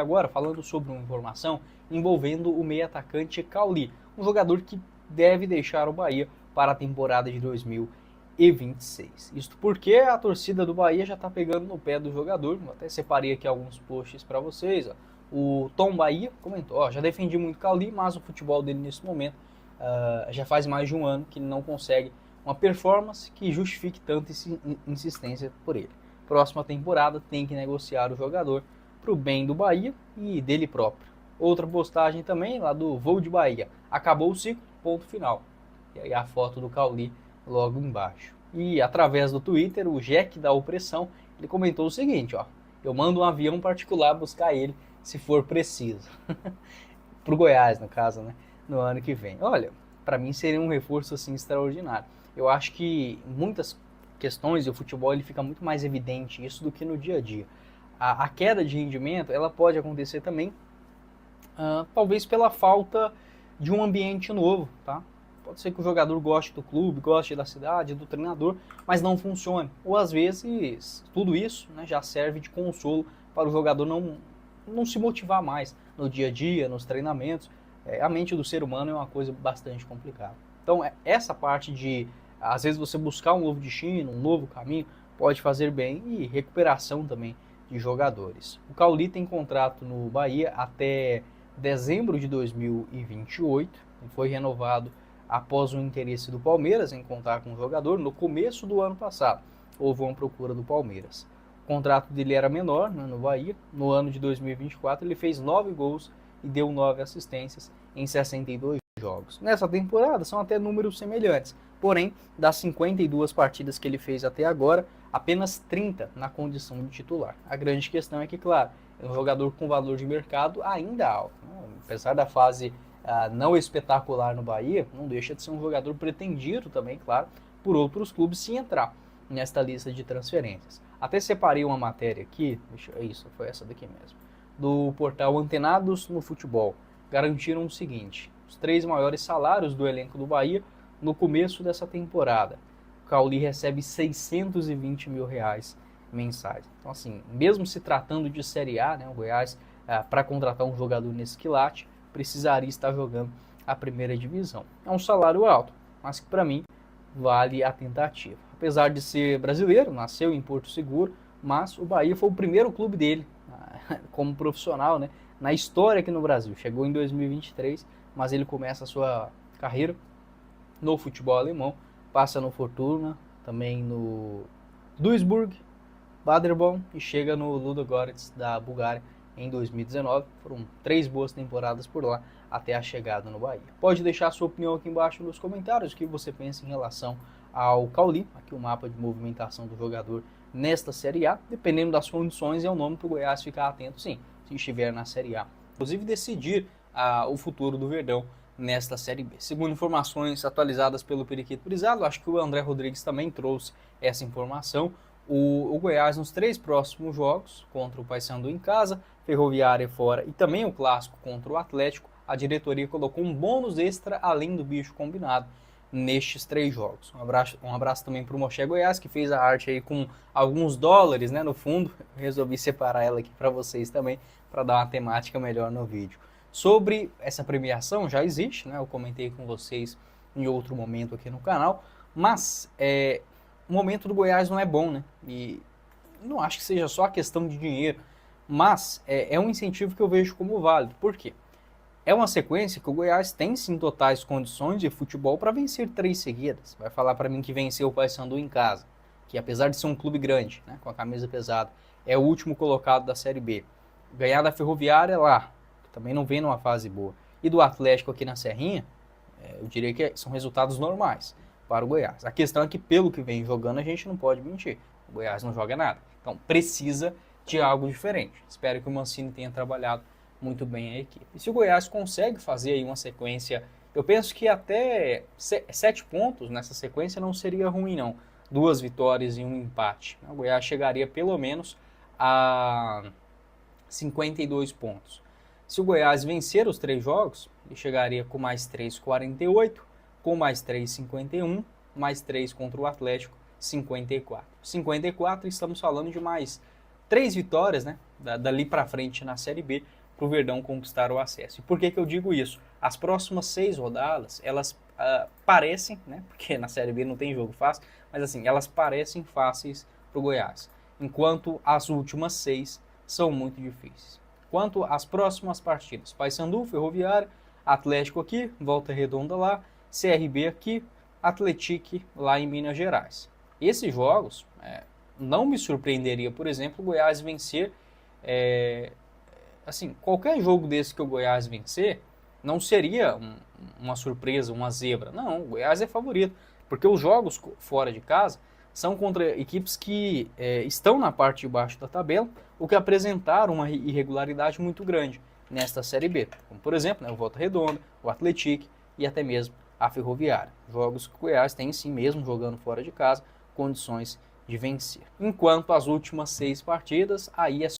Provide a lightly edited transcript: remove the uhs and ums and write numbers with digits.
Agora, falando sobre uma informação envolvendo o meio atacante Cauli, um jogador que deve deixar o Bahia para a temporada de 2026. Isto porque a torcida do Bahia já está pegando no pé do jogador. Eu até separei aqui alguns posts para vocês. Ó. O Tom Bahia comentou: já defendi muito Cauli, mas o futebol dele nesse momento já faz mais de um ano que ele não consegue uma performance que justifique tanta insistência por ele. Próxima temporada tem que negociar o jogador para o bem do Bahia e dele próprio. Outra postagem também lá do Voo de Bahia. Acabou o ciclo, ponto final. E aí a foto do Cauli logo embaixo. E através do Twitter, o Jack da Opressão, ele comentou o seguinte, eu mando um avião particular buscar ele se for preciso. Pro Goiás, no caso, né? No ano que vem. Olha, para mim seria um reforço assim extraordinário. Eu acho que muitas questões e o futebol ele fica muito mais evidente isso do que no dia a dia. A queda de rendimento ela pode acontecer também, talvez pela falta de um ambiente novo, tá? Pode ser que o jogador goste do clube, goste da cidade, do treinador, mas não funcione. Ou às vezes tudo isso, né, já serve de consolo para o jogador não se motivar mais no dia a dia, nos treinamentos. A mente do ser humano é uma coisa bastante complicada. Então essa parte de às vezes você buscar um novo destino, um novo caminho, pode fazer bem, e recuperação também de jogadores. O Cauli tem contrato no Bahia até dezembro de 2028 e foi renovado após o interesse do Palmeiras em contar com o jogador no começo do ano passado. Houve uma procura do Palmeiras. O contrato dele era menor, né, no Bahia. No ano de 2024 ele fez 9 gols e deu 9 assistências em 62 jogos. Nessa temporada são até números semelhantes, porém das 52 partidas que ele fez até agora, apenas 30 na condição de titular. A grande questão é que, claro, é um jogador com valor de mercado ainda alto, né? Apesar da fase não espetacular no Bahia, não deixa de ser um jogador pretendido também, claro, por outros clubes se entrar nesta lista de transferências. Até separei uma matéria aqui, foi essa daqui mesmo, do portal Antenados no Futebol. Garantiram o seguinte: os 3 maiores salários do elenco do Bahia no começo dessa temporada. O Cauli recebe R$620 mil mensais. Então, assim, mesmo se tratando de Série A, né, o Goiás, para contratar um jogador nesse quilate, precisaria estar jogando a primeira divisão. É um salário alto, mas que para mim vale a tentativa. Apesar de ser brasileiro, nasceu em Porto Seguro, mas o Bahia foi o primeiro clube dele como profissional, né, na história aqui no Brasil. Chegou em 2023, mas ele começa a sua carreira no futebol alemão, passa no Fortuna, também no Duisburg, Paderborn e chega no Ludogorets da Bulgária em 2019. Foram 3 boas temporadas por lá até a chegada no Bahia. Pode deixar a sua opinião aqui embaixo nos comentários, o que você pensa em relação ao Cauli, aqui o mapa de movimentação do jogador nesta Série A. Dependendo das condições, é um nome para o Goiás ficar atento, sim, se estiver na Série A. Inclusive decidir o futuro do Verdão nesta Série B. Segundo informações atualizadas pelo Periquito Brisado, acho que o André Rodrigues também trouxe essa informação. O Goiás nos 3 próximos jogos, contra o Paysandu em casa, Ferroviária fora e também o clássico contra o Atlético, a diretoria colocou um bônus extra além do bicho combinado nestes 3 jogos. Um abraço também para o Moché Goiás, que fez a arte aí com alguns dólares, né, no fundo. Resolvi separar ela aqui para vocês também, para dar uma temática melhor no vídeo. Sobre essa premiação, já existe, né, eu comentei com vocês em outro momento aqui no canal, mas o momento do Goiás não é bom, né? E não acho que seja só a questão de dinheiro, mas é um incentivo que eu vejo como válido. Por quê? É uma sequência que o Goiás tem sim totais condições de futebol para vencer 3 seguidas. Vai falar para mim que venceu o Paysandu em casa, que apesar de ser um clube grande, né, com a camisa pesada, é o último colocado da Série B. Ganhar da Ferroviária lá, que também não vem numa fase boa, e do Atlético aqui na Serrinha, eu diria que são resultados normais para o Goiás. A questão é que, pelo que vem jogando, a gente não pode mentir. O Goiás não joga nada. Então, precisa de algo diferente. Espero que o Mancini tenha trabalhado muito bem a equipe. E se o Goiás consegue fazer aí uma sequência, eu penso que até 7 pontos nessa sequência não seria ruim, não. 2 vitórias e um empate. O Goiás chegaria pelo menos a 52 pontos. Se o Goiás vencer os 3 jogos, ele chegaria com mais 3, 48, com mais 3, 51, mais 3 contra o Atlético, 54. 54, estamos falando de mais 3 vitórias, né, dali para frente na Série B, para o Verdão conquistar o acesso. E por que eu digo isso? As próximas 6 rodadas, elas parecem, né, porque na Série B não tem jogo fácil, mas assim, elas parecem fáceis para o Goiás, enquanto as últimas 6 são muito difíceis. Quanto às próximas partidas, Paysandu, Ferroviária, Atlético aqui, Volta Redonda lá, CRB aqui, Atlético lá em Minas Gerais. Esses jogos, não me surpreenderia, por exemplo, o Goiás vencer, assim, qualquer jogo desse que o Goiás vencer, não seria uma surpresa, uma zebra. Não, o Goiás é favorito, porque os jogos fora de casa são contra equipes que estão na parte de baixo da tabela, o que apresentaram uma irregularidade muito grande nesta Série B, como por exemplo, né, o Volta Redonda, o Atlético e até mesmo a Ferroviária. Jogos que o Goiás tem sim, mesmo jogando fora de casa, condições de vencer. Enquanto as últimas 6 partidas, aí é